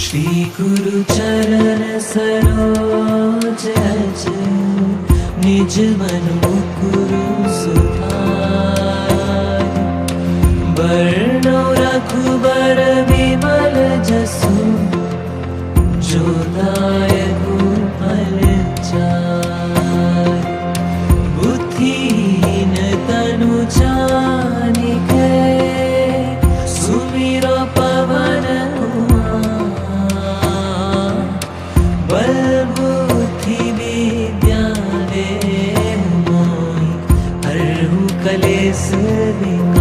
श्री गुरु चरण सरोज रज निज मन मुकुरु सुधार। बरनौ रघुबर विमल जसु जो दायकु फल चार। बुद्धिहीन तनु जानिके सुमिरो पवन कुमार। बल बुद्धि विद्या देहु मोहि हरहु कलेस विकार।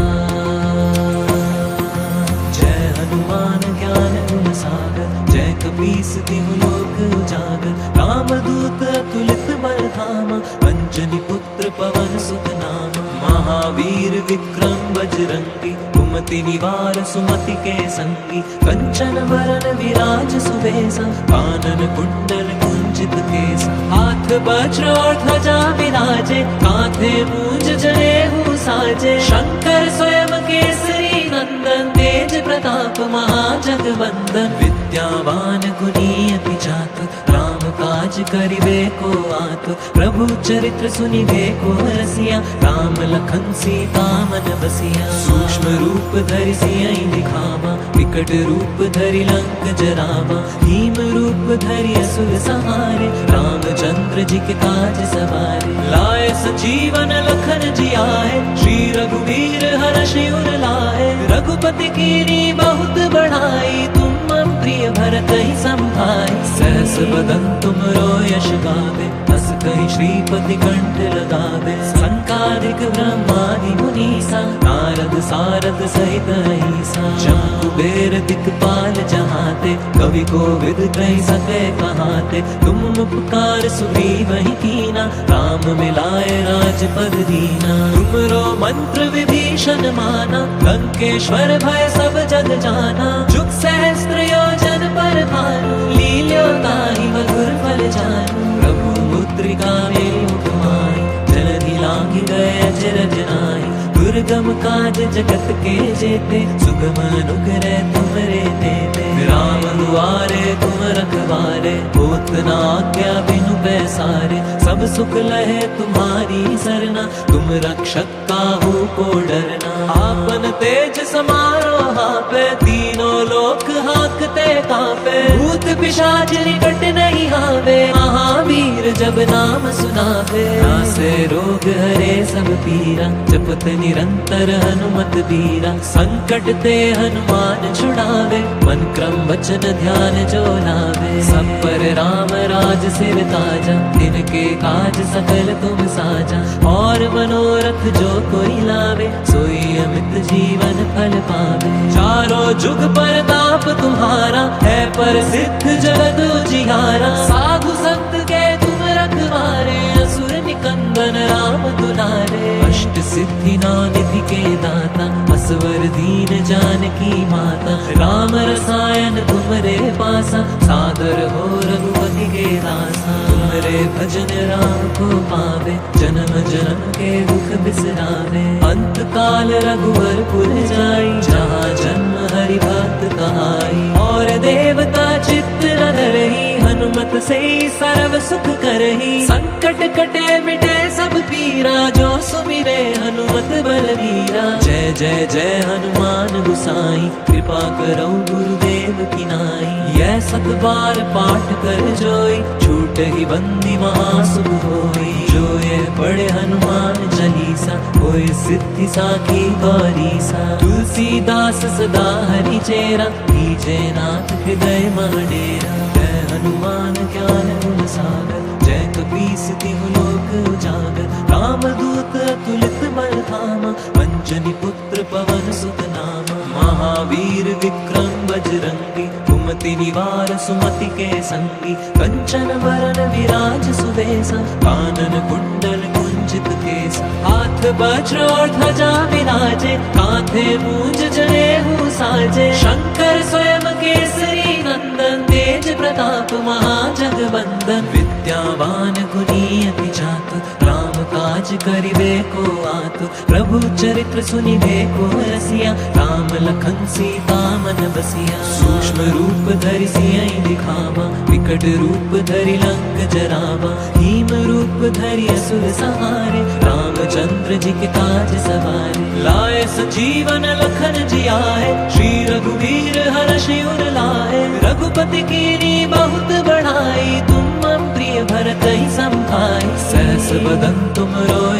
जय हनुमान ज्ञान गुण सागर जय कपीस तिहु लोक उजागर। रामदूत अतुलित बल धामा अंजनी पुत्र पवन सुत नामा। महावीर विक्रम बजरंगी कुमति निवार सुमति के संगी। कंचन वरन विराज सुबेसा कानन कुंडल कुंचित केसा। हाथ वज्र और ध्वजा विराजे कांधे मूंज जनेऊ साजे। शंकर स्वयं केसरी नंदन तेज प्रताप महाजगवंदन। विद्यावान गुणी अति चातुर राम काज करिबे को आतुर। प्रभु चरित्र सुनिबे को रसिया राम लखन सीता मन बसिया। सूक्ष्म रूप धरि सियहि दिखावा विकट रूप धरि लंक जरावा। भीम रूप धरि असुर संहारे रामचंद्र जी के काज सवारे। लाए सजीवन लखन जियाए श्री रघुवीर हर्षि उर लाए। रघुपति कीनी बहुत बढ़ाई तुम मम प्रिय भरतहि संभाई। सहस बदन तुमरो यश गावे हस कहि श्रीपति कंठ लगावे। संकादिक ब्रह्मादि मुनीसा नारद सारद सहित अहिसा। जम कुबेर दिक्पाल जहाते कवि कोविद कहि सके कहाते। तुम उपकार सुग्रीवहि कीना राम मिलाए राजपद दीना। तुमरो मंत्र विभीषण माना लंकेश्वर भय सब जग जाना। जुग सहस्त्र योजन पर भानु लील्यो ताहि मधुर फल जानू। प्रभु मुद्रिका मेलि तुम्हारी जलधि लांघि गए अचरज नाहि। दुर्गम काज जगत के जेते सुगम अनुग्रह तुमरे देते। राम दुआरे तुम रखवारे होत न आज्ञा बिनु पैसारे। सब सुख लहे तुम्हारी सरना तुम रक्षक काहू को डरना। आपन तेज समारो हापे तीनों लोक हाकते कापे। भूत पिशाच निकट नहीं आवे महावीर जब नाम सुनावे। नासे रोग हरे सब पीरा जपत निरंतर हनुमत बीरा। संकट ते हनुमान छुड़ावे मन क्रम वचन ध्यान जो लावे। सब पर राम राज सिर ताजा तिनके काज सकल तुम साजा। और मनोरथ जो कोई लावे सोई अमित जीवन फल पावे। चारों जुग परताप तुम्हारा है प्रसिद्ध जगत उजियारा। साधु संत के तुम रखवारे असुर निकंदन राम दुलारे। अष्ट सिद्धि निधि के दाता असवर दीन जानकी माता। राम रसायन तुमरे पासा सादर हो रघुपति के दासा। तुमरे भजन राम को पावे जन्म जन्म के दुख बिसरावे। अंत काल रघुवर पुर जाई जहाँ जन्म हरि भक्त कहाई। और देवता चित्त न धरहि हनुमत से सर्व सुख करहि। संकट कटे मिटे सब पीरा जो सुमिरे हनुमत बलवीरा। जय जय जय हनुमान गुसाई कृपा करौ गुरुदेव की नाई। यह सत बार पाठ कर जोई छूट ही बंदी महासुख होई। जो ये पढ़े हनुमान चालीसा होय सिद्धि साखी गौरीसा। तुलसीदास सदा हरि चेरा कीजे नाथ हृदय मह डेरा। जय हनुमान ज्ञान गुण सागर जय कपीस तिहु लोक उजागर। रामदूत अतुलित बल धामा अंजनी पुत्र पवन सुत नामा। महावीर विक्रम बजरंगी कुमति निवार सुमति के संगी। कंचन वरन विराज सुबेसा कानन कुंडल कुंचित केसा। हाथ वज्र और ध्वजा विराजे कांधे मूंज जनेऊ साजे। शंकर स्वयं केसरी नंदन तेज प्रताप महाजगवंदन। विद्यावान गुणी अति चातुर राम काज करिबे को आतु प्रभु चरित्र सुनिबे को रसिया राम लखन सीता मन बसिया सूक्ष्म रूप धरि सियहि दिखावा विकट रूप धरि लंक जरावा भीम रूप धरि असुर सहारे रामचंद्र जी के काज सवारे लाए संजीवन लखन जियाए श्री रघुवीर हर्षि उर लाए रघुपति कीनी बहुत बढ़ाई तुम मम प्रिय भरत ही संभाई सहस बदन तुम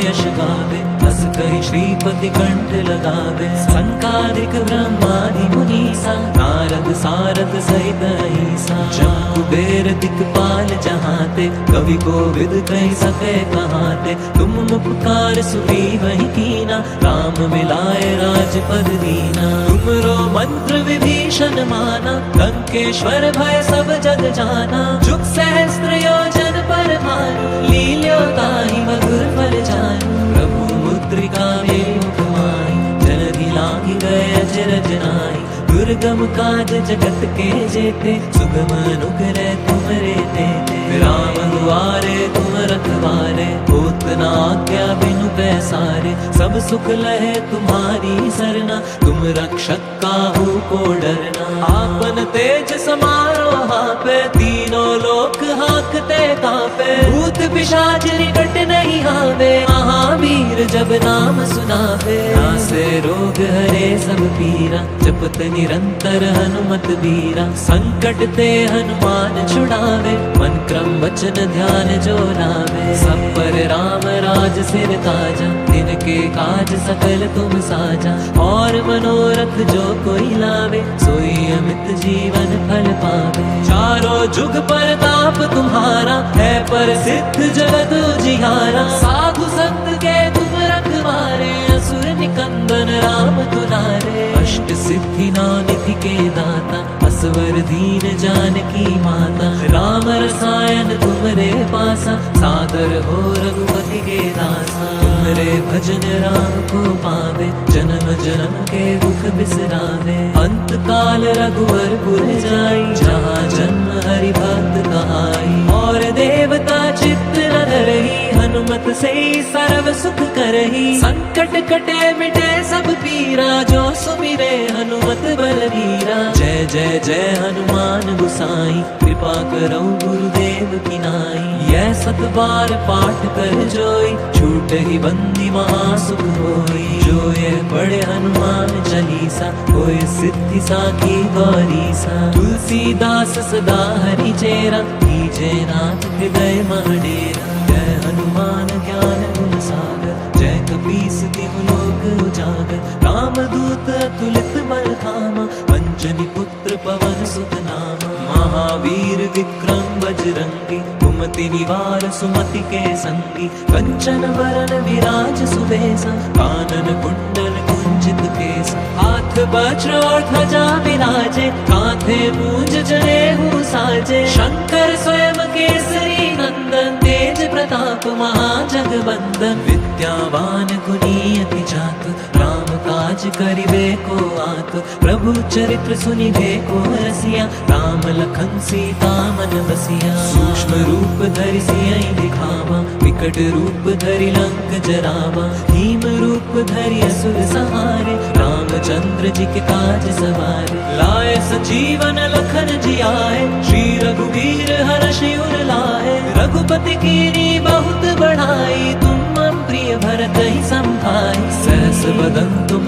यश गावे हस कहि श्रीपति कंठ लगावे संकादिक ब्रह्मादि मुनीसा नारद सारद सहित अहिसा जम कुबेर दिक्पाल जहाते कवि कोविद कहि सके कहाते तुम उपकार सुग्रीवहि कीना राम मिलाए राजपद दीना तुमरो मंत्र विभीषण माना लंकेश्वर भय सब जग जाना जुग सहस्त्र योजन पर भानु लील्यो ताहि मधुर फल जानू प्रभु मुद्रिका मुख माई जलधि लांघि गए अजरज नाई दुर्गम काज जगत के जेते सुगम अनुग्रह तुमरे तेते राम दुआरे तुम रखवारे होत न आज्ञा बिनु पैसारे सब सुख लहे तुम्हारी सरना तुम रक्षक काहू को डरना आपन तेज समारो हापे तीनों लोक हाकते कापे भूत पिशाच निकट नहीं आवे महावीर जब नाम सुनावे नासे रोग हरे सब पीरा जपत निरंतर हनुमत बीरा संकट ते हनुमान छुड़ावे मन क्रम वचन ध्यान जो लावे सब पर राम राज सिर ताजा तिनके काज सकल तुम साजा और मनोरथ जो कोई लावे सोई अमित जीवन फल पावे चारों जुग परताप तुम्हारा है पर सिद्ध जगत उजियारा साधु संत के तुम रखवारे असुर निकंदन राम दुलारे अष्ट सिद्धि नानिधि के दाता असवर दीन जानकी माता राम रसायन तुमरे पासा सादर हो रघुपति के दासा तुमरे भजन राम को पावे जन्म जन्म के दुख बिसरावे अंत काल रघुवर पुर जाई जहाँ जन्म हरि भक्त कहाई और देवता चित्त न धरहि हनुमत से सर्व सुख करहि संकट कटे मिटे सब पीरा जो सुमिरे हनुमत बलवीरा जय जय जय हनुमान गुसाई कृपा करो गुरुदेव की नाई यह सत बार पाठ कर जोई छूट ही बंदी महासुख होई जो ये पढ़े हनुमान चालीसा होय सिद्धि साखी गौरीसा तुलसीदास सदा हरि चेरा कीजे नाथ हृदय महडेरा जय हनुमान ज्ञान गुण सागर जय कपीस तिहु लोक उजागर रामदूत अतुलित बल धामा अंजनी पुत्र पवन सुत नामा महावीर विक्रम बजरंगी कुमति निवार सुमति के संगी कंचन वरण विराज सुबेसा कानन कुंडल कुंजित केसा हाथ वज्र और ध्वजा विराजे कांधे मूंज जनेऊ साजे शंकर स्वयं केसरी नंदन तेज प्रताप महाजगबंदन विद्यावान गुणी अति चातुर राम काज करिबे को आतुर प्रभु चरित्र सुनिबे को रसिया राम लखन सीता मन बसिया सूक्ष्म रूप धरि सियहि दिखावा विकट रूप धरि लंक जरावा भीम रूप धरि असुर सहारे रामचंद्र जी के काज सवारे लाए संजीवन लखन जियाए श्री रघुवीर हर्षि उर लाए रघुपति कीनी बहुत बढ़ाई तुम मम प्रिय भरत ही संभाई सहस बदन तुम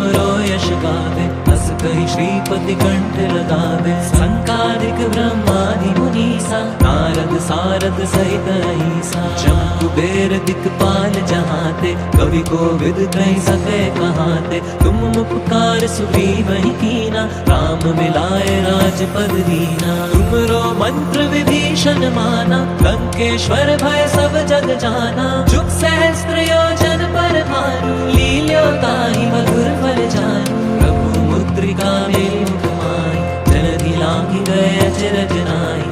यश गावे हस कहि श्रीपति कंठ लगावे संकादिक ब्रह्मादि मुनीसा नारद सारद सहित अहिसा जम कुबेर दिक्पाल जहाते कवि कोविद कहि सके कहाते तुम उपकार सुग्रीवहि कीना राम मिलाए राजपद दीना तुमरो मंत्र विभीषण माना लंकेश्वर भय सब जग जाना जुग सहस्त्र योजन पर भानु लील्यो ताहि मधुर फल जानू प्रभु मुद्रिका मुख माई जलधि लांघि गए अजरज नाई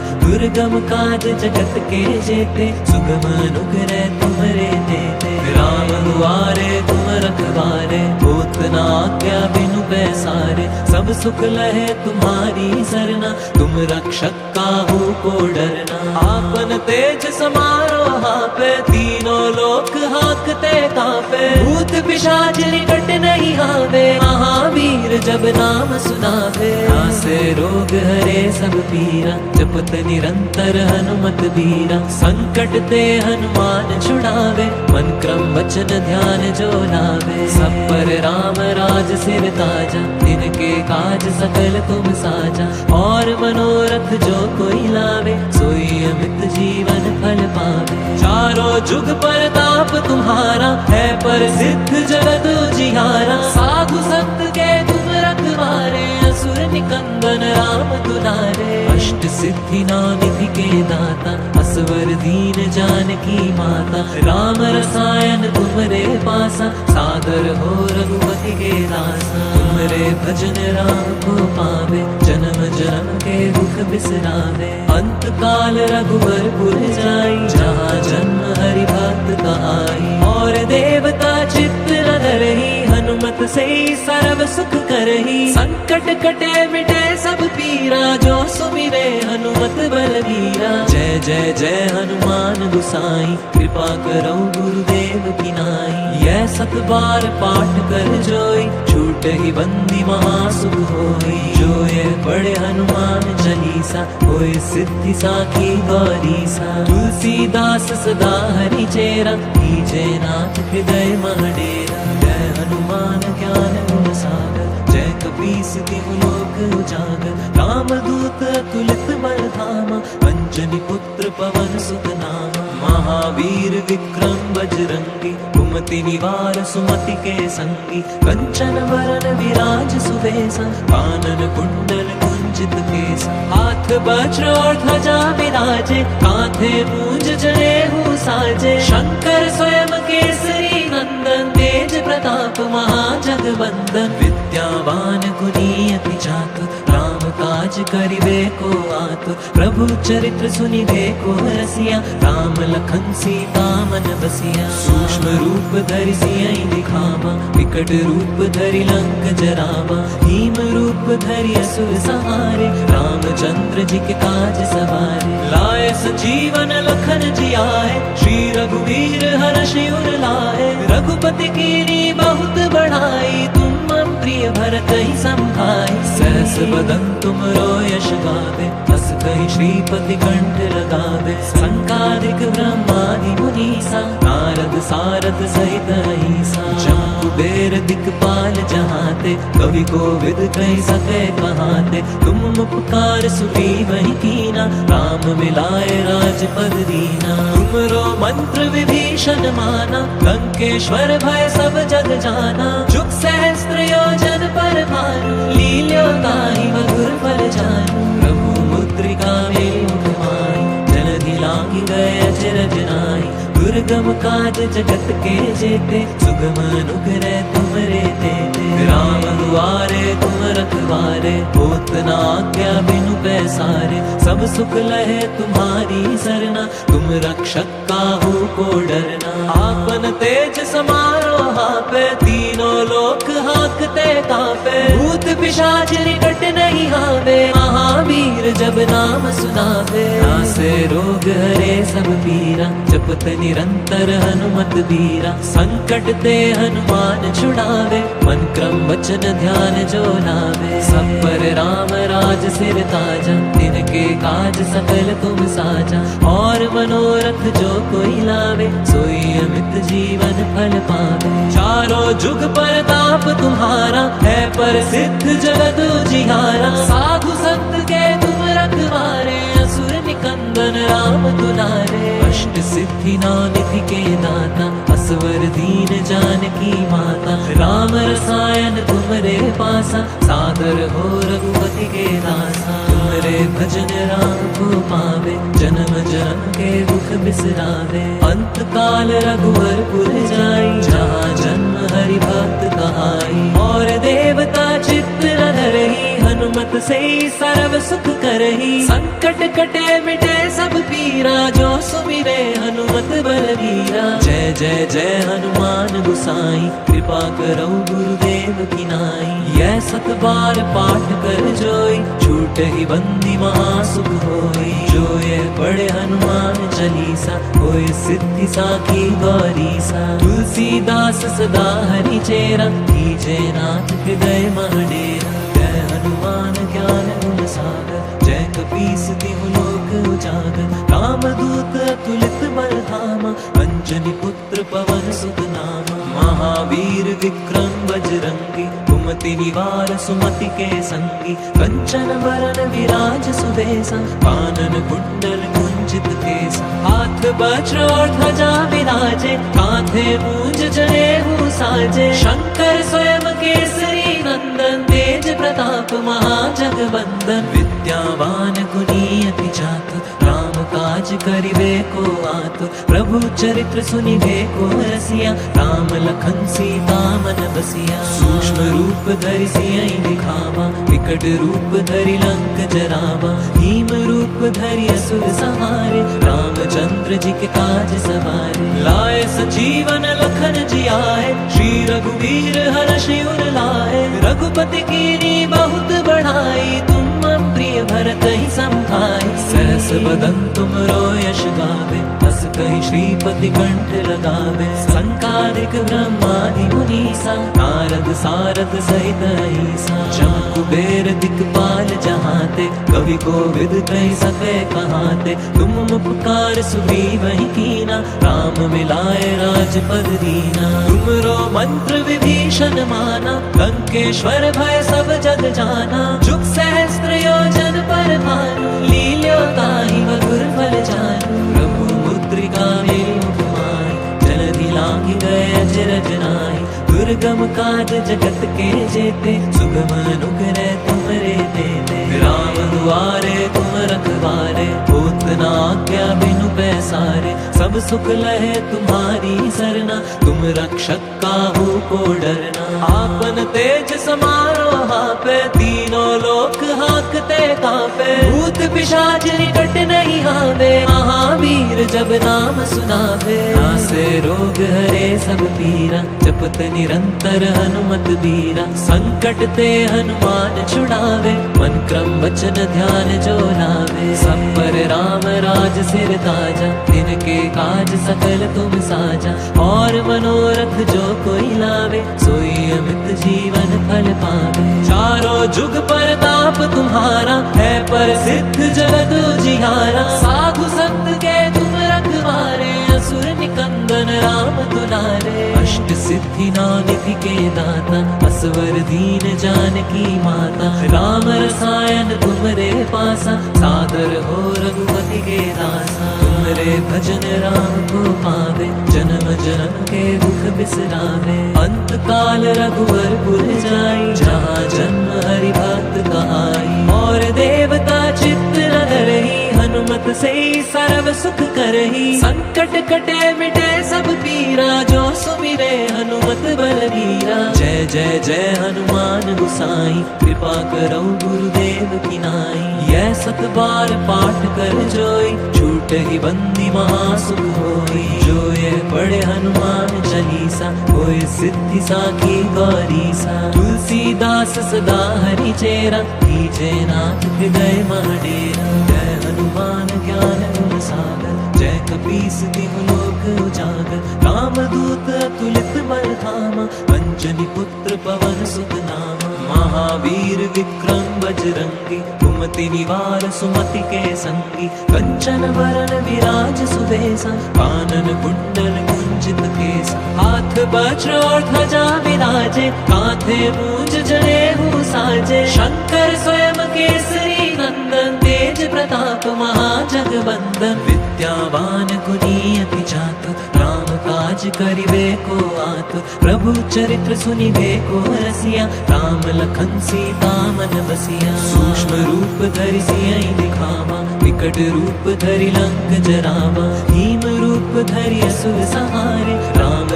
दुर्गम काज जगत के जेते, सुगम अनुग्रह तुमरे देते। राम दुआरे तुम रखवारे, होत न आज्ञा बिनु पैसारे। सब सुख लहे तुम्हारी सरना, तुम रक्षक काहू को डरना। आपन तेज समारो हापे, तीनों लोक हाकते कापे। भूत पिशाच निकट नहीं आवे, महावीर जब नाम सुनावे। नासे रोग हरे सब पीरा, जपत निरंतर हनुमत बीरा। संकट ते हनुमान छुड़ावे, मन क्रम वचन ध्यान जो लावे। सब पर राम राज सिर ताजा, तिनके काज सकल तुम साजा। और मनोरथ जो कोई लावे, सोई अमित जीवन फल पावे। चारों जुग परताप तुम्हारा, है पर सिद्ध जगत उजियारा। साधु संत के तुम रखवारे, असुर निकंदन राम दुलारे। अष्ट सिद्धि निधि के दाता, असवर दीन जानकी माता। राम रसायन तुमरे पासा, सादर हो रघुपति के दासा। तुमरे भजन राम को पावे, जन्म जन्म के दुख बिसरावे। अंत काल रघुवर पुर जाई, जहाँ जन्म हरि भक्त कहाई। और देवता चित्त न धरहि, हनुमत से सर्व सुख करहि। संकट कटे मिटे सब पीरा, जो सुमिरे हनुमत बलबीरा। जय जय जय हनुमान गुसाई, कृपा करो गुरुदेव की नाई। यह सत बार पाठ कर जोई, छूट ही बंदी महासुख होई। जो ये पढ़े हनुमान चालीसा, होए सिद्धि साखी गौरीसा। तुलसीदास सदा हरि चेरा, कीजे नाथ हृदय महडेरा। जय हनुमान ज्ञान गुण सागर, जय कपीस तिहु लोक उजागर। रामदूत अतुलित बल धामा, अंजनी पुत्र पवन सुत नामा। महावीर विक्रम बजरंगी, कुमति निवार सुमति के संगी। कंचन वरन विराज सुबेसा, कानन कुंडल कुंजित केसा। हाथ वज्र और ध्वजा विराजे, कांधे मूंज जनेऊ साजे। शंकर स्वयं केसरी नंदन, तेज प्रताप महाजगवंदन। विद्यावान गुणी अति चातुर, राम काज करिबे को आतुर। प्रभु चरित्र सुनिबे को रसिया, राम लखन सीता मन बसिया। सूक्ष्म रूप धरि सियहि दिखावा, विकट रूप धरि लंक जरावा। भीम रूप धरि असुर संहारे, रामचंद्र जी के काज सवारे। लाए संजीवन लखन जियाए, श्री रघुवीर हर्षि उर लाए। रघुपति कीनी बहुत बढ़ाई, तुम मम प्रिय भरत ही संभाई। सहस बदन तुम यश गावे, हस कहि श्रीपति कंठ लगावे। संकादिक ब्रह्मादि मुनीसा, नारद सारद सहित अहिसा। जम कुबेर दिक्पाल जहाते, कवि कोविद कहि सके कहाते। तुम उपकार सुग्रीवहि कीना, राम मिलाए राजपद दीना। तुमरो मंत्र विभीषण माना, लंकेश्वर भय सब जग जाना। जुग सहस्त्र योजन पर भानु, लील्यो ताहि मधुर फल जानू। प्रभु मुद्रिका मेलि मुख माहि, जलधि लांघि गए अचरज नाहि। दुर्गम काज जगत के जेते, सुगम अनुग्रह तुमरे देते। राम दुआरे तुम रखवारे, होत न आज्ञा बिनु पैसारे। सब सुख लहे तुम्हारी सरना, तुम रक्षक काहू को डरना। आपन तेज समारो हापे, तीनों लोक हाकते कापे। भूत पिशाच निकट नहीं आवे, महावीर जब नाम सुनावे। नासे रोग हरे सब पीरा, जपत निरंतर हनुमत बीरा। संकट ते हनुमान छुड़ावे, मन क्रम वचन ध्यान जो लावे। सब पर राम राज सिर ताजा, तिनके काज सकल तुम साजा। और मनोरथ जो कोई लावे, सोई अमित जीवन फल पावे। चारों जुग परताप तुम्हारा, है पर सिद्ध जगत उजियारा। साधु संत के तुम रखवारे, असुर निकंदन राम दुलारे। अष्ट सिद्धि निधि के दाता, असवर दीन जानकी माता। राम रसायन तुमरे पासा, सादर हो रघुपति के दासा। तुमरे भजन राम को पावे, जन्म जन्म के दुख बिसरावे। अंत काल रघुवर पुर जाई, जहाँ जन्म हरि भक्त कहाई। और देवता चित्त न धरहि, हनुमत से से सर्व सुख करही, संकट कटे मिटे सब पीरा, जो सुमिरे हनुमत बलवीरा। जय जय जय हनुमान गोसाई, कृपा करो गुरुदेव की नाई। यह 7 बार पाठ कर जोई, छूट ही बंदी महासुख होई। जो ये पढ़े हनुमान चालीसा, होए सिद्धि साखी गौरीसा। तुलसीदास सदा हरि चेरा, कीजे नाथ हृदय महडेरा। जय हनुमान ज्ञान गुण सागर, जय कपीस तिहु लोक उजागर। रामदूत अतुलित बल धामा, अंजनी पुत्र पवन सुत नामा। महावीर विक्रम बजरंगी, कुमति निवार सुमति के संगी। कंचन बरन विराज सुबेसा, कानन कुंडल कुंचित केसा। हाथ वज्र और ध्वजा विराजे, कांधे मूंज जनेऊ साजे। शंकर स्वयं केसरी नंदन, तेज प्रताप महाजगवंदन। विद्यावान गुणी अति चातुर, राम काज करिबे को आतुर। प्रभु चरित्र सुनिबे को रसिया, राम लखन सीता मन बसिया। सूक्ष्म रूप धरि सियहि दिखावा, विकट रूप धरि लंक जरावा। भीम रूप धरि असुर संहारे, रामचंद्र जी के काज सवारे। लाए सजीवन लखन जियाए, श्री रघुवीर हर्षि उर लाए। रघुपति कीनी बहुत बढ़ाई, तुम मम प्रिय भरत ही सम भाई। सहस बदन तुमरो यश गावे, हस कहि श्रीपति कंठ लगावे। संकालिक ब्रह्मादि मुनीसा, नारद सारद सहित अहिसा। जम कुबेर दिक्पाल जहाते, कवि कोविद कहि सके कहाते। तुम उपकार सुग्रीवहि कीना, राम मिलाए राजपद दीना। तुमरो मंत्र विभीषण माना, लंकेश्वर भय सब जग जाना। जुग सहस्त्र योजन पर भानु, लील्यो ताहि मधुर फल जानू। प्रभु मुद्रिका मेरि मुख माहि, जलधि लांघि गए अचरज नाहि। दुर्गम काज जगत के जेते, सुगम अनुग्रह तुमरे तेते। राम दुआरे तुम रखवारे, होत न आज्ञा बिनु पैसारे। सब सुख लहे तुम्हारी सरना, तुम रक्षक काहू को डरना। आपन तेज समारो हापे, तीनों लोक हाकते कापे। भूत पिशाच निकट नहीं आवे, महावीर जब नाम सुनावे। नासे रोग हरे सब पीरा, जपत निरंतर हनुमत बीरा। संकट ते हनुमान छुड़ावे, मन क्रम वचन ध्यान जो लावे। सब पर राम राज सिर ताजा, तिनके काज सकल तुम साजा। और मनोरथ जो कोई लावे, सोई अमित जीवन फल पावे। चारों जुग परताप तुम्हारा, है प्रसिद्ध जगत उजियारा। साधु संत के तुम रखवारे, असुर निकंदन राम दुलारे। अष्ट सिद्धि नानिधि के दाता, असवर दीन जानकी माता। राम रसायन तुमरे पासा, सादर हो रघुपति के दासा। तुमरे भजन राम को पावे, जन्म जन्म के दुख बिसरावे। अंत काल रघुवर पुर जाई, जहाँ जन्म हरि भक्त कहाई। और देवता चित्त न धरहि, हनुमत से सर्व सुख करही। संकट कटे मिटे सब पीरा, जो सुमिरे हनुमत बलवीरा। जय जय जय हनुमान गोसाई, कृपा करो गुरुदेव की नाई। यह 7 बार पाठ कर जोई, छूट ही बंदी महासुख होई। जो ये पढ़े हनुमान चालीसा, होए सिद्धि साखी गौरीसा। तुलसीदास सदा हरि चेरा, कीजे नाथ हृदय महडेरा। जय हनुमान ज्ञान गुण सागर, जय कपीस तिहु लोक उजागर। रामदूत अतुलित बल धामा, अंजनी पुत्र पवन सुत नामा। महावीर विक्रम बजरंगी, कुमति निवार सुमति के संगी। कंचन बरन विराज सुबेसा, कानन कुंडल कुंचित केसा। हाथ वज्र और ध्वजा विराजे, कांधे मूंज जनेऊ साजे। शंकर स्वयं केसरी नंदन, तेज प्रताप महाजगवंदन। विद्यावान गुणी अति चातुर, राम काज करिबे को आतुर। प्रभु चरित्र सुनिबे को रसिया, राम लखन सीता मन बसिया। सूक्ष्म रूप धरि सियहि दिखावा, विकट रूप धरि लंक जरावा। भीम रूप धरि असुर संहारे,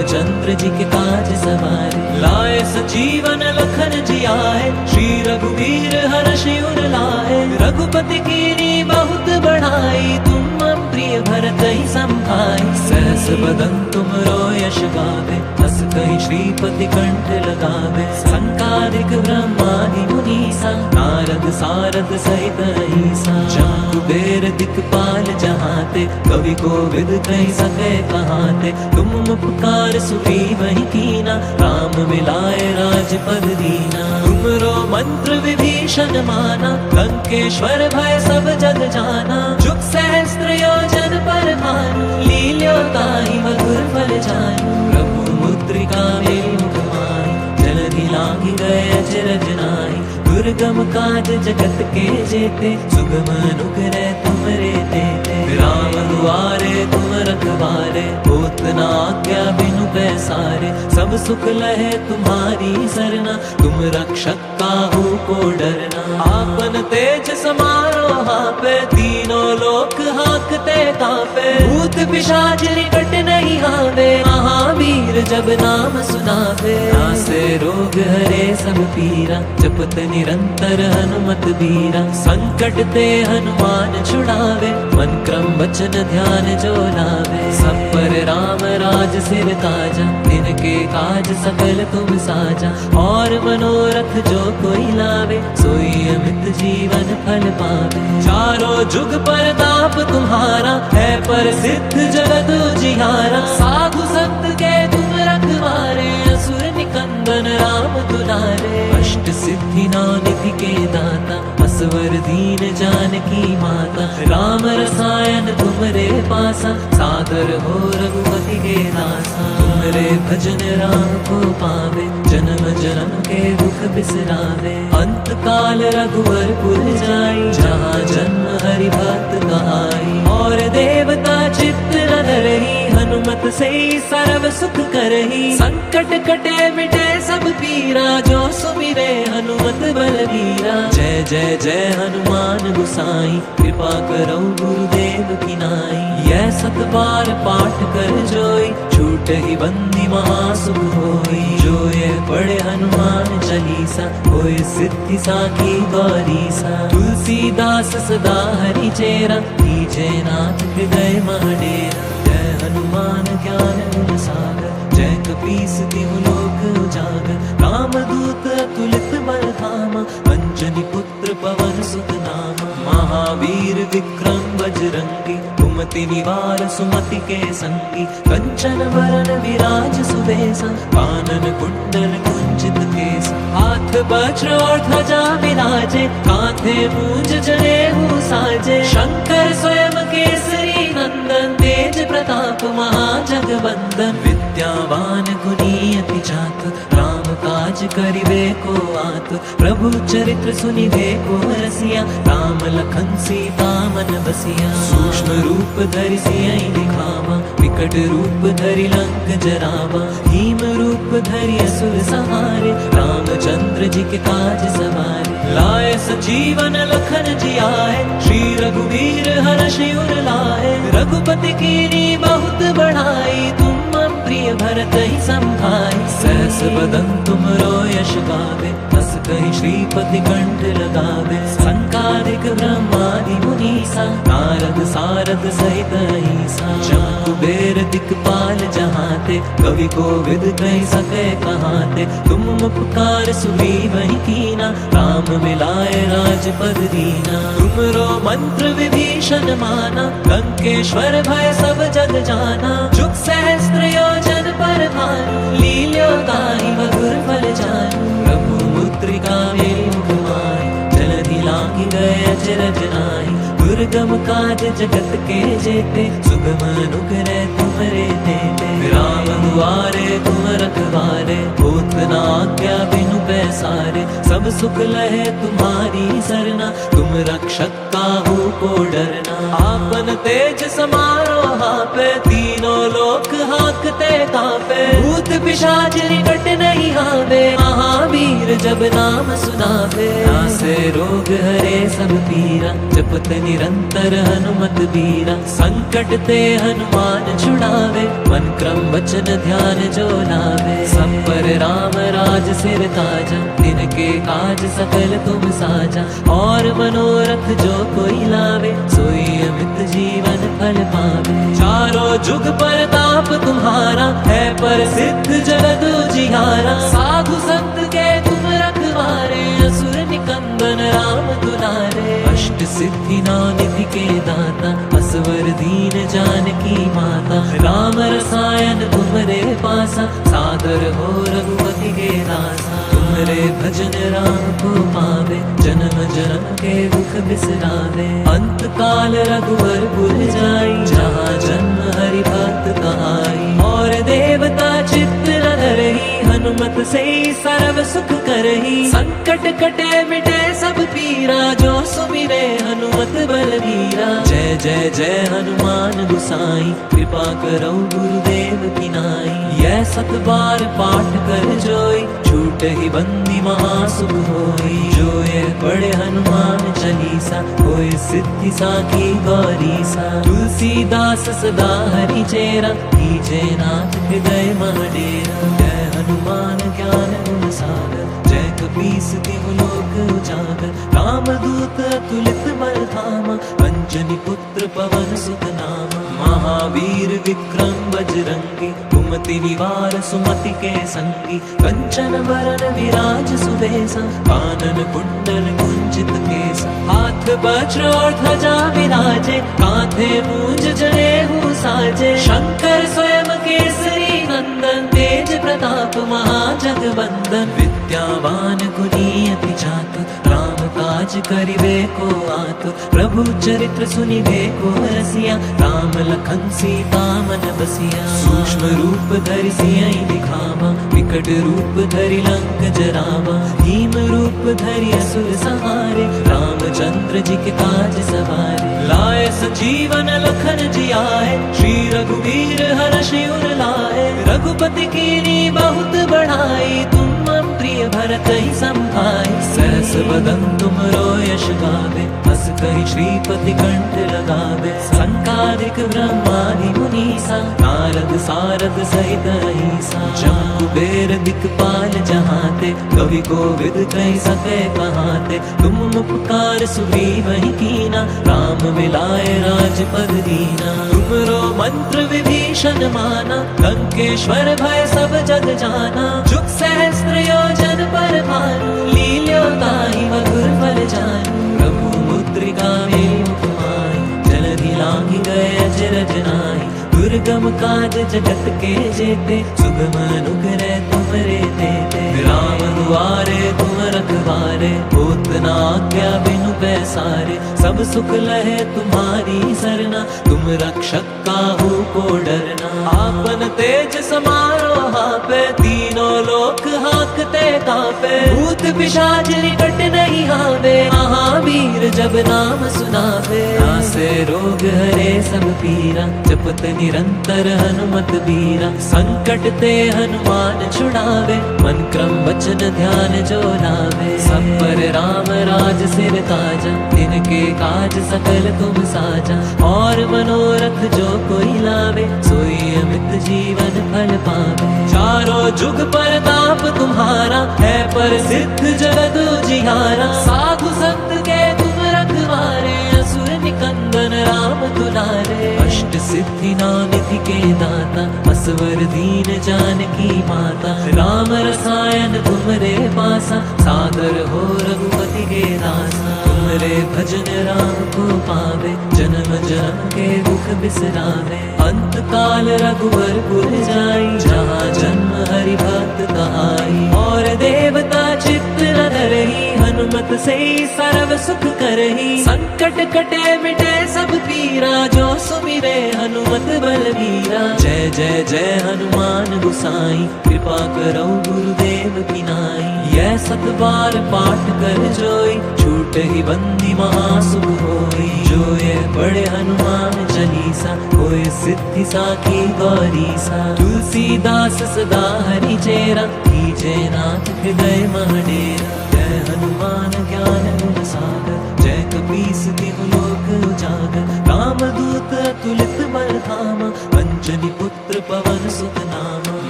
रामचंद्र जी के काज सवारे, लाए संजीवन लखन जी आए, श्री रघुवीर हर्षि उर लाए। रघुपति कीनी बहुत बढ़ाई, तुम मम प्रिय भरत ही संभाई। सहस बदन तुम रो यश गावे, हस कहि श्रीपति कंठ लगावे। संकादिक ब्रह्मादि मुनीसा, नारद सारद सहित अहिसा। जहाँ कुबेर दिक्पाल जहाते, कवि कोविद कहि सके कहाते। तुम उपकार सुग्रीव ही कीना, राम मिलाए राजपद दीना। तुमरो मंत्र विभीषण माना, लंकेश्वर भय सब जग जाना। जुग सहस्त्र योजन पर भानु, लील्योताहि मधुर फल जानू। प्रभु मुद्रिका मेलि माही, जलधि लांघि गए अचरज नाहि। दुर्गम काज जगत के जेते, सुगम अनुग्रह तुमरे तेते। राम दुआरे तुम रखवारे, होत न आज्ञा बिनु पैसारे। सब सुख लहे तुम्हारी सरना, तुम रक्षक काहू को डरना। आपन तेज समारो हापे, तीनों लोक हाकते कापे। भूत पिशाच निकट नहीं आवे, महावीर जब नाम सुनावे। नासे रोग हरे सब पीरा, जपत निरंतर हनुमत बीरा। संकट ते हनुमान छुड़ावे, मन क्रम वचन ध्यान जो लावे। सब पर राम राज सिर ताजा, तिनके काज सकल तुम साजा। और मनोरथ जो कोई लावे, सोई अमित जीवन फल पावे। चारों जुग परताप तुम्हारा, है प्रसिद्ध जगत उजियारा। साधु संत के तुम रखवारे, असुर निकंदन राम दुलारे। अष्ट सिद्धि नानक के दाता, असवर दीन जानकी माता। राम रसायन तुमरे पासा, सादर हो रघुपति के दासा। तुमरे भजन राम को पावे, जन्म जन्म के दुख बिसरावे। अंत काल रघुवर पुर जाई, जहाँ जन्म हरि भक्त कहाई। और देवता चित्त न धरही, हनुमत से सर्व सुख करही। संकट कटे मिटे सब पीरा, जो सुमिरे हनुमत बलबीरा। जय जय जय हनुमान गुसाई, कृपा करो गुरुदेव की नाई। यह सत बार पाठ कर जोई, छूट ही बंदी महासुख होई। जो ये पढ़े हनुमान चालीसा, होए सिद्धि साखी गौरीसा। तुलसीदास सदा हरि चेरा, कीजे नाथ हृदय महडेरा। जय हनुमान ज्ञान गुण सागर, जय कपीस तिहु लोक उजागर। रामदूत अतुलित बल धामा, अंजनी पुत्र पवन सुत नामा। महावीर विक्रम बजरंगी, कुमति निवार सुमति के संगी। कंचन वरन विराज सुबेसा, कानन कुंडल कुंचित केसा। हाथ वज्र और ध्वजा विराजे, कांधे मूंज जनेऊ साजे। शंकर स्वयं केसरी नंदन, तेज प्रताप महाजगवंदन। विद्यावान गुणी अति चातुर, राम काज करिबे को आतुर। प्रभु चरित्र सुनिबे को रसिया, राम लखन सीता मन बसिया। सूक्ष्म रूप धरि सियहि दिखावा, विकट रूप धरि लंक जरावा। भीम रूप धरि असुर संहारे, रामचंद्र जी के काज सवारे। लाए संजीवन लखन जी आए, श्री रघुवीर हर्षि उर लाए। रघुपति कीनी बहुत बढ़ाई, तुम मम प्रिय भरत ही संभाई। सहस बदन तुम रो यश गावे, हस कहि श्रीपति कंठ लगावे। संकादिक ब्रह्मादि मुनीसा, नारद सारद सहित अहिसा। जहाँ कुबेर दिक्पाल जहाते, कवि कोविद कहि सके कहाते। तुम उपकार सुग्रीव ही कीना, राम मिलाए राजपद दीना। तुमरो मंत्र विभीषण माना, लंकेश्वर भय सब जग जाना। जुग सहस्त्र योजन पर भानु, लील्योताहि मधुर फल जानू। प्रभु मुद्रिका मेलि माही, जलधि लांघि गए अचरज नाहि। दुर्गम काज जगत के जेते, सुगम अनुग्रह तुमरे तेते। राम दुआरे तुम रखवारे, होत न आज्ञा बिनु पैसारे। सब सुख लहे तुम्हारी सरना, तुम रक्षक काहू को डरना। आपन तेज समारो हापे, तीनों लोक हाकते कापे। भूत पिशाच निकट नहीं आवे, महावीर जब नाम सुनावे। नासे रोग हरे सब पीरा, जपत निरंतर निरंतर हनुमत बीरा। संकट ते हनुमान छुड़ावे, मन क्रम वचन ध्यान जो लावे। सब पर राम राज सिर ताजा, तिनके काज सकल तुम साजा। और मनोरथ जो कोई लावे, सोई अमित जीवन फल पावे। चारों जुग परताप तुम्हारा, है पर सिद्ध जगत उजियारा। साधु संत के तुम रखवारे, असुर निकंदन राम दुलारे। अष्ट सिद्धि नौ निधि के दाता, असवर दीन जानकी माता। राम रसायन तुमरे पासा, सादर हो रघुपति के दासा। तुमरे भजन राम को पावे, जन्म जन्म के दुख बिसरावे। अंत काल रघुवर पुर जाई, जहाँ जन्म हरि भक्त कहाई। और देवता चित्त न धरहि, हनुमत से सर्व सुख करहि। संकट कटे मिटे सब पीरा, जो सुमिरे हनुमत बलबीरा। जय जय जय हनुमान गुसाई, कृपा करो गुरुदेव की नाई। यह सत बार पाठ कर जोई, छूट ही बंदी महासुख होई। जो ये पढ़े हनुमान चालीसा, होए सिद्धि साखी गौरीसा। तुलसीदास सदा हरि चेरा, कीजे नाथ हृदय मह डेरा। जय हनुमान ज्ञान गुण सागर, जय कपीस तिहु लोक उजागर। रामदूत अतुलित बल धामा, अंजनी पुत्र पवन सुत नामा। महावीर विक्रम बजरंगी, कुमति निवार सुमति के संगी। कंचन बरन विराज सुबेसा, कानन कुंडल कुंचित केसा। हाथ वज्र और ध्वजा विराजे, कांधे मूंज जनेऊ साजे। शंकर स्वयं केसरी नंदन, तेज प्रताप महाजगवंदन। विद्यावान गुणी अति चातुर, राम काज करिबे को आतुर। प्रभु चरित्र सुनिबे को रसिया, राम लखन सीता मन बसिया। सूक्ष्म रूप धरि सियहि दिखावा, विकट रूप धरि लंक जरावा। भीम रूप धरि असुर संहारे, रामचंद्र जी के काज सवारे। लाए संजीवन लखन जियाए, श्री रघुवीर हर्षि उर लाए। रघुपति कीनी बहुत बढ़ाई, तुम मम प्रिय भरत ही संभाई। सहस बदन तुमरो यश गावे, हस कहि श्रीपति कंठ लगावे। संकादिक ब्रह्मादि मुनीसा, नारद सारद सहित अहिसा। जम कुबेर दिक्पाल जहाते, कवि कोविद कहि सके कहाते। तुम उपकार सुग्रीवहि कीना, राम मिलाए राजपद दीना। तुमरो मंत्र विभीषण माना, लंकेश्वर भय सब जग जाना। जुग सहस्त्र योजन पर भानु, लील्यो ताहि मधुर फल जानू। प्रभु मुद्रिका मेरि मुख माहि, जलधि लांघि गए अचरज नाहि। दुर्गम काज जगत के जेते, सुगम अनुग्रह तुमरे तेते। राम दुआरे तुम रखवारे, होत न आज्ञा बिनु पैसारे। सब सुख लहे तुम्हारी सरना, तुम रक्षक काहू को डरना। आपन तेज समारो हापे, तीनों लोक हाकते कापे। भूत पिशाच निकट नहीं आवे, महावीर जब नाम सुनावे। नासे रोग हरे सब पीरा, जपत निरंतर हनुमत बीरा। संकट ते हनुमान छुड़ावे, मन क्रम वचन ध्यान जो लावे। सब पर राम राज सिर ताजा, तिनके काज सकल तुम साजा। और मनोरथ जो कोई लावे, सोई अमित जीवन फल पावे। चारों जुग परताप तुम्हारा, है पर सिद्ध जगत उजियारा। साधु संत के तुम रखवारे, असुर निकंदन राम दुलारे। अष्ट सिद्धि नौ निधि के दाता, असवर दीन जानकी माता। राम रसायन तुमरे पासा, सादर हो रघुपति के दासा। तुमरे भजन राम को पावे, जन्म जन्म के दुख बिसरावे। अंत काल रघुवर पुर जाई, जहाँ जन्म हरि भक्त कहाई। और देवता चित्त न धरहि, हनुमत से सर्व सुख करहि। संकट कटे मिटे सब पीरा, जो सुमिरे हनुमत बलबीरा। जय जय जय हनुमान गुसाई, कृपा करो गुरुदेव की नाई। यह सत बार पाठ कर जोई, छूट ही बंदी महासुख होई। जो ये पढ़े हनुमान चालीसा, होए सिद्धि साखी गौरीसा। तुलसीदास सदा हरि चेरा, कीजे नाथ हृदय मह डेरा। जय हनुमान ज्ञान गुण सागर, जय कपीस तिहु लोक उजागर रामदूत अतुलित बल धामा अंजनी पुत्र पवन सुत नामा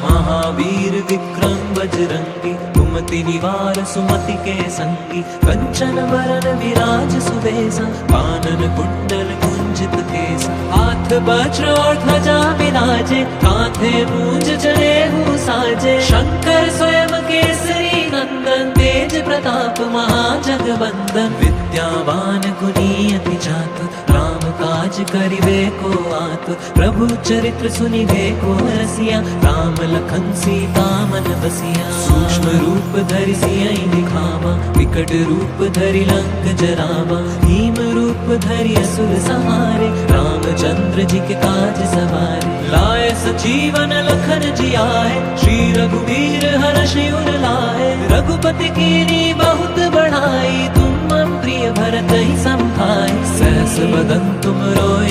महावीर विक्रम बजरंगी कुमति निवार सुमति के संगी कंचन वरन विराज सुबेसा कानन कुंडल कुंजित केसा हाथ वज्र और ध्वजा विराजे कांधे मूंज जनेऊ साजे शंकर स्वयं केसरी नंदन तेज प्रताप महाजगवंदन विद्यावान गुणी अति चातुर राम काज करिबे को आतुर प्रभु चरित्र सुनिबे को रसिया राम लखन सीता मन बसिया सूक्ष्म रूप धरि सियहि दिखावा विकट रूप धरि लंक जरावा भीम रूप धरि असुर संहारे रामचंद्र जी के काज सवारे लाए सजीवन लखन जियाए श्री रघुवीर हर्षि उर लाए रघुपति कीनी बहुत बढ़ाई तुम मम प्रिय भरत ही संभाई सहस बदन तुम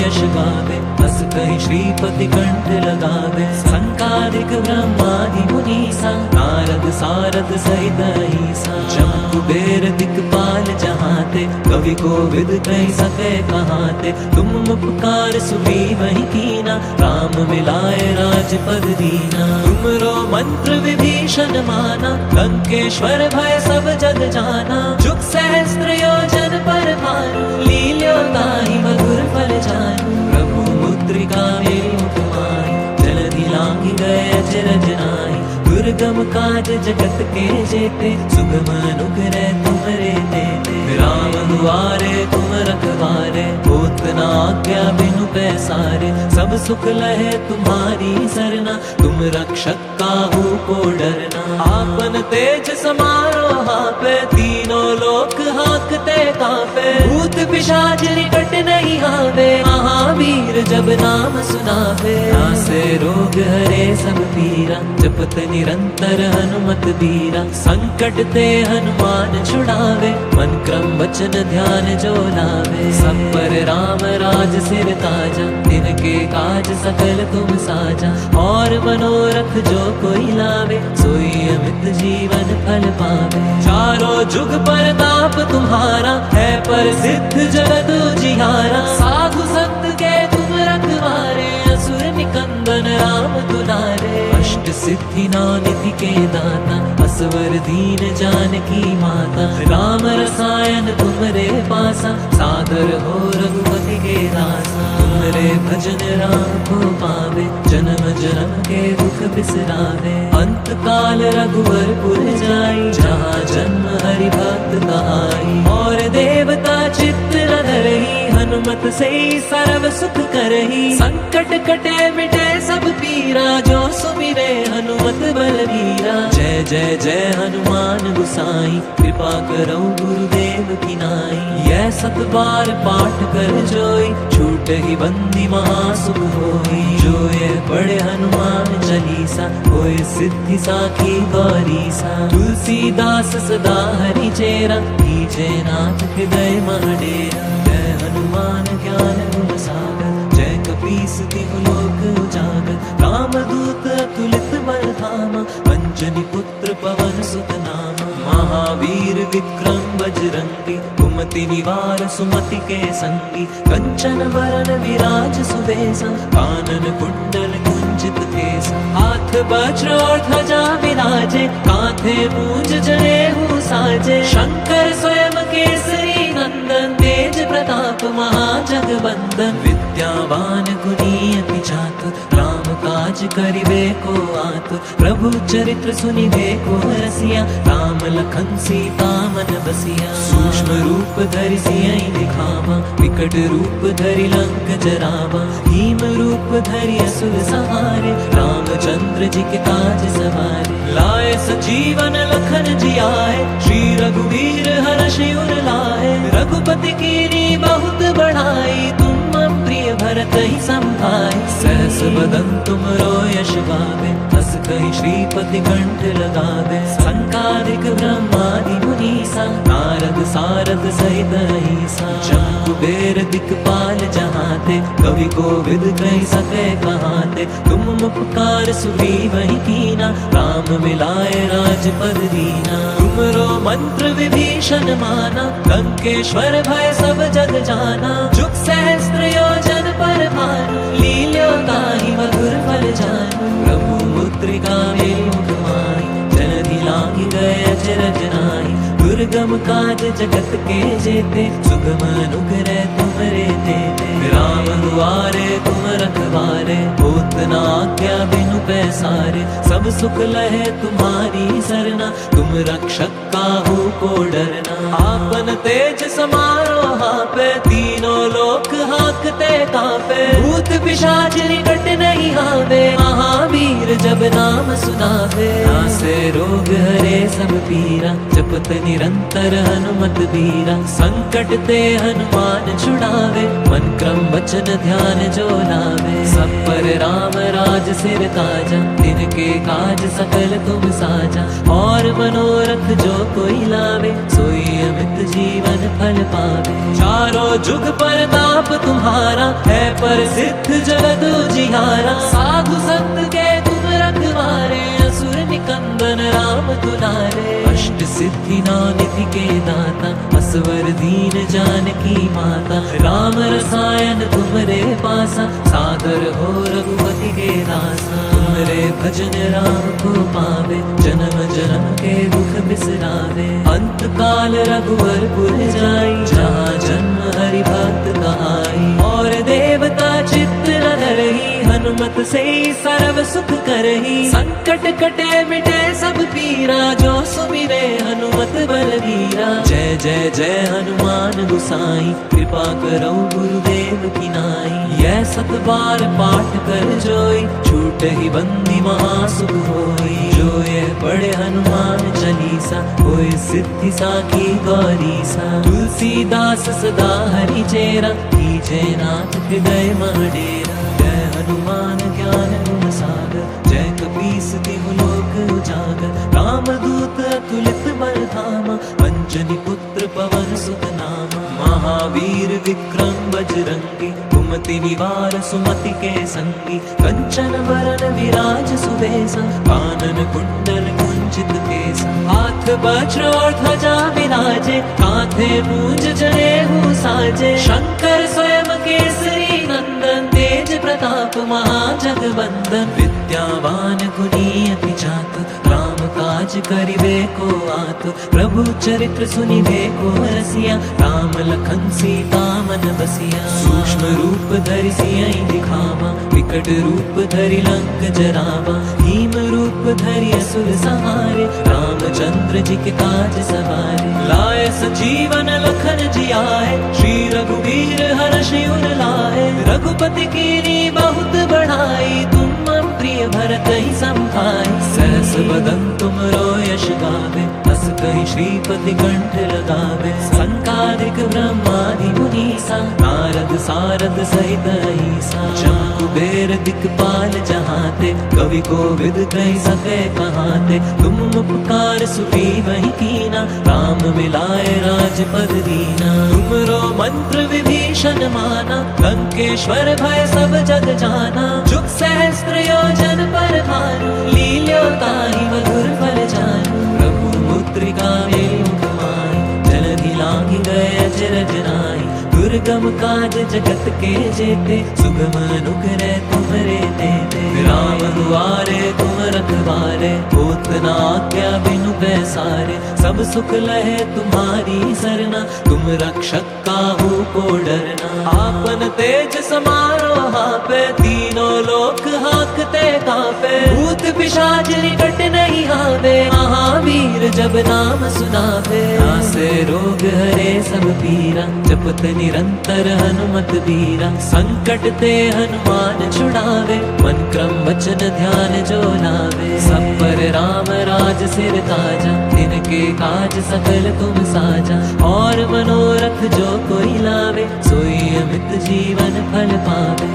यश गावे हस कहि श्रीपति कंठ लगावे संकादिक ब्रह्मादि मुनीसा नारद सारद सहित अहिसा जम कुबेर दिक्पाल जहाते कवि कोविद कहि सके कहाते तुम उपकार सुग्रीव ही कीना राम मिलाए राजपद दीना तुमरो मंत्र विभीषण माना लंकेश्वर भय सब जग जाना जुग सहस्त्र योजन पर भानु लील्यो ताहि मधुर फल जानू प्रभु मुद्रिका मेरु तुम्हारी जलधि लांघि गए अचरज नाहि दुर्गम काज जगत के जेते सुगम अनुग्रह तुम्हारे देते राम दुआरे तुम रखवारे होत न आज्ञा बिनु पैसारे सब सुख लहे तुम्हारी सरना तुम रक्षक काहू को डरना आपन तेज समारो हापे तीनों लोक हाकते कापे भूत पिशाच निकट नहीं आवे महावीर जब नाम सुनावे नासे रोग हरे सब पीरा जपत निरंतर हनुमत बीरा संकट ते हनुमान छुड़ावे मन क्रम वचन ध्यान जो लावे सब पर राम राज सिर ताजा तिनके काज सकल तुम साजा और मनोरथ जो कोई लावे सोई अमित जीवन फल पावे चारों जुग परताप तुम्हारा है प्रसिद्ध जगत उजियारा साधु संत के तुम रखवारे असुर निकंदन राम दुलारे अष्ट सिद्धि नौ निधि के दाता असवर दीन जानकी माता राम रसायन तुमरे पासा सादर हो रघुपति के दासा तुमरे भजन राम को पावे जन्म जन्म के दुख बिसरावे अंत काल रघुवर पुर जाई जहाँ जन्म हरि भक्त कहाई और देवता चित्त न धरही हनुमत से सर्व सुख करही संकट कटे मिटे सब पीरा जो सुमिरे हनुमत बलबीरा जय जय जय हनुमान गुसाई कृपा करो गुरुदेव की नाई यह सत बार पाठ कर जोई छूट ही बंदी महासुख होई जो ये पढ़े हनुमान चालीसा होए सिद्धि साखी गौरीसा तुलसीदास सदा हरि चेरा कीजे नाथ हृदय महडेरा जय हनुमान ज्ञान गुण सागर जय कपीस तिहु लोक उजागर रामदूत अतुलित बल धामा अंजनी पुत्र पवन सुत नामा महावीर विक्रम बजरंगी कुमति निवार सुमति के संगी कंचन वरन विराज सुबेसा कानन कुंडल कुंजित केसा हाथ वज्र और ध्वजा विराजे कांधे मूंज जनेऊ साजे शंकर स्वयं केसरी नंदन तेज प्रताप महाजगवंदन विद्यावान गुणी अति चातुर राम काज करिबे को आतुर प्रभु चरित्र सुनिबे को रसिया राम लखन सीता मन बसिया सूक्ष्म रूप धरि सियहि दिखावा विकट रूप धरि लंक जरावा भीम रूप धरि असुर संहारे रामचंद्र जी के काज सवारे लाए सजीवन लखन जियाए श्री रघुवीर हर्षि उर लाए रघुपति कीनी बहुत बढ़ाई तुम मम प्रिय भरत ही संभाय। सहस बदन तुमरो यश गावे, हस कहि श्रीपति कंठ लगावे। संकादिक ब्रह्मादि मुनीसा, नारद सारद सहित अहिसा। जम कुबेर दिक्पाल जहाते, कवि कोविद कहि सके कहाते। तुम उपकार सुग्रीव ही कीना, राम मिलाए राजपद दीना। तुमरो मंत्र विभीषण माना, लंकेश्वर भय सब जग जाना। जुग सहस्त्र योजन पर भानु, लील्यो ताहि मधुर फल जानू। प्रभु मुद्रिका मेरि मुख माहि, जलधि लांघि गए अचरज नाहि। दुर्गम काज जगत के जेते, सुगम अनुग्रह तुमरे तेते। राम दुआरे तुम रखवारे, होत न आज्ञा बिनु पैसारे। सब सुख लहे तुम्हारी सरना, तुम रक्षक काहू को डरना। आपन तेज समारो हापे, तीनों लोक हाकते कापे। भूत पिशाच निकट नहीं आवे, महावीर जब नाम सुनावे। नासे रोग हरे सब पीरा, जपत निरंतर हनुमत बीरा। संकट ते हनुमान छुड़ावे, मन क्रम वचन ध्यान जो लावे। सब पर राम राज सिर ताजा, तिनके काज सकल तुम साजा। और मनोरथ जो कोई लावे, सोई अमित जीवन फल पावे। चारों जुग परताप तुम्हारा, है प्रसिद्ध जगत उजियारा। साधु संत के तुम रखवारे, असुर निकंदन राम दुलारे। अष्ट सिद्धि निधि के दाता, असवर दीन जानकी माता। राम रसायन तुमरे पासा, सादर हो रघुपति के दासा। तुमरे भजन राम को पावे, जन्म जन्म के दुख बिसरावे। अंत काल रघुवर पुर जाई, जहाँ जन्म हरि भक्त कहाई। और देवता चित्त न धरहि, हनुमत से सर्व सुख करहि। संकट कटे मिटे सब पीरा, जो सुमिरे हनुमत बलवीरा। जय जय जय हनुमान गोसाई, कृपा करो गुरुदेव की नाई। यह सत बार पाठ कर जोई, छूट ही बंदी महासुख होई। जो ये पढ़े हनुमान चालीसा, होय सिद्धि साखी गौरीसा। तुलसीदास सदा हरि चेरा, कीजे नाथ हृदय मह डेरा। जय हनुमान ज्ञान गुण सागर, जय कपीस तिहु लोक उजागर। रामदूत अतुलित बल धामा, अंजनी पुत्र पवन सुत नामा। महावीर विक्रम बजरंगी, कुमति निवार सुमति के संगी। कंचन वरन विराज सुबेसा, कानन कुंडल कुंचित केसा। हाथ वज्र और ध्वजा विराजे, कांधे मूंज जनेऊ साजे। शंकर स्वयं केसरी नंदन, तेज प्रताप महाजगवंदन। विद्यावान गुणी अति चातुर, राम काज करिबे को आतुर। प्रभु चरित्र सुनिबे को रसिया, राम लखन सीता मन बसिया। सूक्ष्म रूप धरि सियहि दिखावा, विकट रूप धरि लंक जरावा। भीम रूप धरि असुर संहारे, रामचंद्र जी के काज सवारे। लाए संजीवन लखन जियाए, श्री रघुवीर हर्षि उर लाए। रघुपति कीनी बहुत बढ़ाई, तुम मम प्रिय भरत ही संभाय। सहस बदन तुमरो यश गावे, हस कहि श्रीपति कंठ लगावे। संकादिक ब्रह्मादि मुनीसा, नारद सारद सहित अहिसा। जम कुबेर दिक्पाल जहाते, कवि कोविद कहि सके कहाते। तुम उपकार सुग्रीव ही कीना, राम मिलाए राजपद दीना। तुमरो मंत्र विभीषण माना, लंकेश्वर भय सब जग जाना। जुग सहस्त्र योजन पर भानु, लील्यो ताहि मधुर फल जानू। प्रभु मुद्रिका मेरि मुख माहि, जलधि लांघि गए अचरज नाहि। दुर्गम काज जगत के जेते, सुगम अनुग्रह तुमरे तेते। राम दुआरे तुम रखवारे, होत न आज्ञा बिनु पैसारे। सब सुख लहे तुम्हारी सरना, तुम रक्षक काहू को डरना। आपन तेज समारो हापे, तीनों लोक हाकते कापे। भूत पिशाच निकट नहीं आवे, महावीर जब नाम सुनावे। नासे रोग हरे सब पीरा, जपत निरंतर हनुमत बीरा। संकट ते हनुमान छुड़ावे, मन क्रम वचन ध्यान जो लावे। सब पर राम राज सिर ताजा, तिनके काज सकल तुम साजा। और मनोरथ जो कोई लावे, सोई अमित जीवन फल पावे।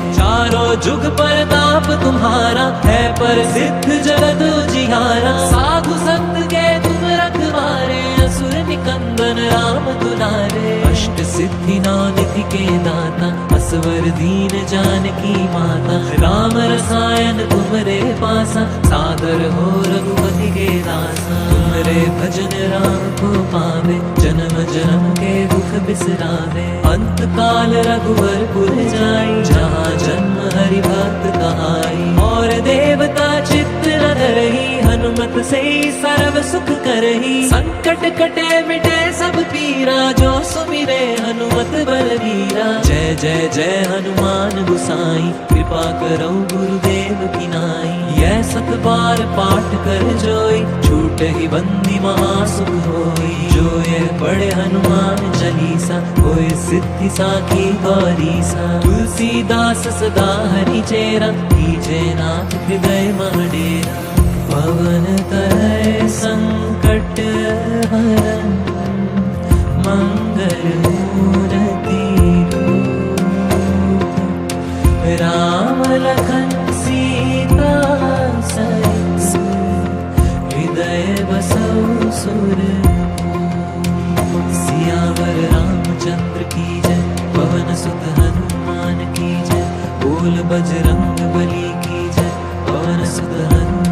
जुग प्रताप तुम्हारा, है प्रसिद्ध जगत उजियारा। साधु संत के तुम रखवारे, असुर निकंदन राम दुलारे। अष्ट सिद्धि नौ निधि के दाता, असवर दीन जानकी माता। राम रसायन तुमरे पासा, सादर हो रघुपति के दासा। तुमरे भजन राम को पावे, जन्म जन्म के दुख बिसरावे। अंत काल रघुवर पुर जाई, जहाँ जन्म हरि भक्त कहाई। और देवता चित्त न धरही, हनुमत से सर्व सुख करही। संकट कटे मिटे सब पीरा, जो सुमिरे हनुमत बलवीरा। जय जय जय हनुमान गुसाई, कृपा करो गुरुदेव की नाई। यह सत बार पाठ कर जोई, छूट ही बंदी महासुख होई। जो ये पढ़े हनुमान चालीसा, होए सिद्धि साखी गौरीसा। तुलसीदास सदा हरि चेरा, कीजे नाथ हृदय मह डेरा। पवन तनय संकट हरन, मंगल मूर्ति रूप। राम लखन सीता सहित, हृदय बसौ सुरभूप। सियावर रामचंद्र की जय, पवन सुत हनुमान की जय। बोल बजरंग बली की जय, पवन सुत हनुमान